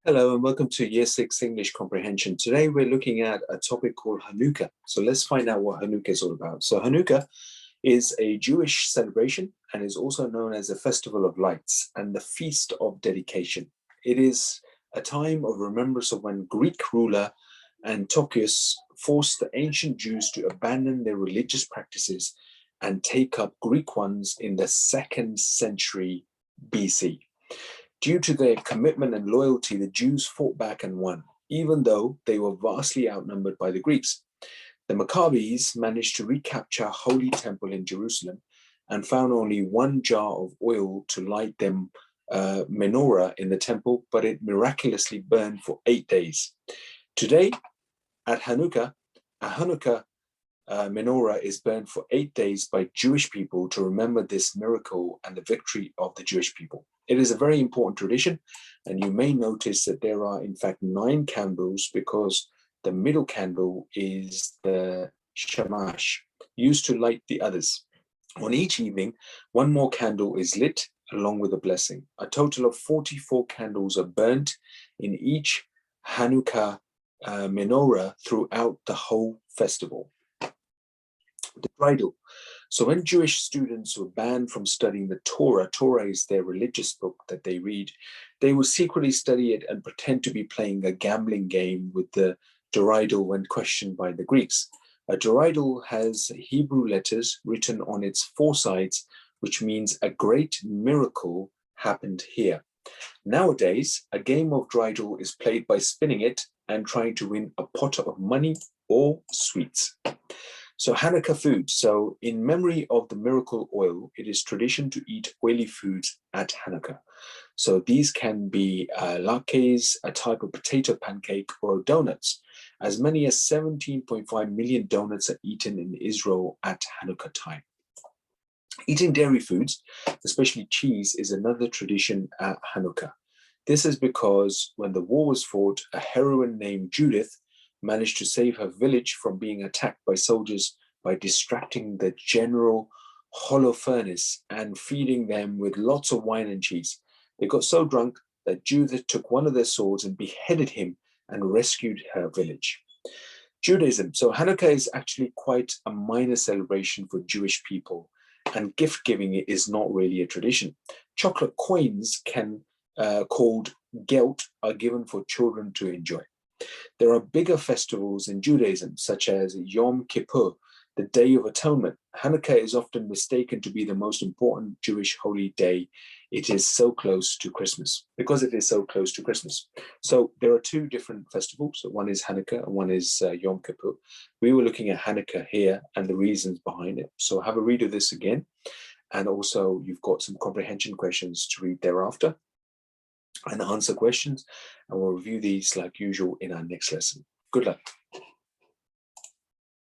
Hello and welcome to Year 6 English Comprehension. Today we're looking at a topic called Hanukkah. So let's find out what Hanukkah is all about. So Hanukkah is a Jewish celebration and is also known as a festival of lights and the feast of dedication. It is a time of remembrance of when Greek ruler Antiochus forced the ancient Jews to abandon their religious practices and take up Greek ones in the 2nd century BC. Due to their commitment and loyalty, the Jews fought back and won, even though they were vastly outnumbered by the Greeks. The Maccabees managed to recapture Holy Temple in Jerusalem and found only one jar of oil to light them menorah in the temple, but it miraculously burned for 8 days. Today, at Hanukkah, a Hanukkah menorah is burned for 8 days by Jewish people to remember this miracle and the victory of the Jewish people. It is a very important tradition, and you may notice that there are in fact 9 candles because the middle candle is the shamash, used to light the others. On each evening, one more candle is lit along with a blessing. A total of 44 candles are burnt in each Hanukkah menorah throughout the whole festival. The bridal. So when Jewish students were banned from studying the Torah is their religious book that they read, they would secretly study it and pretend to be playing a gambling game with the deridal when questioned by the Greeks. A deridal has Hebrew letters written on its 4 sides, which means a great miracle happened here. Nowadays, a game of deridal is played by spinning it and trying to win a pot of money or sweets. So Hanukkah food. So in memory of the miracle oil, it is tradition to eat oily foods at Hanukkah. So these can be latkes, a type of potato pancake, or donuts. As many as 17.5 million donuts are eaten in Israel at Hanukkah time. Eating dairy foods, especially cheese, is another tradition at Hanukkah. This is because when the war was fought, a heroine named Judith managed to save her village from being attacked by soldiers by distracting the general Holofernes and feeding them with lots of wine and cheese. They got so drunk that Judith took one of their swords and beheaded him and rescued her village. Judaism. So Hanukkah is actually quite a minor celebration for Jewish people, and gift giving is not really a tradition. Chocolate coins called gelt are given for children to enjoy. There are bigger festivals in Judaism, such as Yom Kippur, the Day of Atonement. Hanukkah is often mistaken to be the most important Jewish holy day. It is so close to Christmas, because it is so close to Christmas. So there are 2 different festivals. So one is Hanukkah and one is Yom Kippur. We were looking at Hanukkah here and the reasons behind it. So have a read of this again. And also you've got some comprehension questions to read thereafter and answer questions, and we'll review these like usual in our next lesson. Good luck.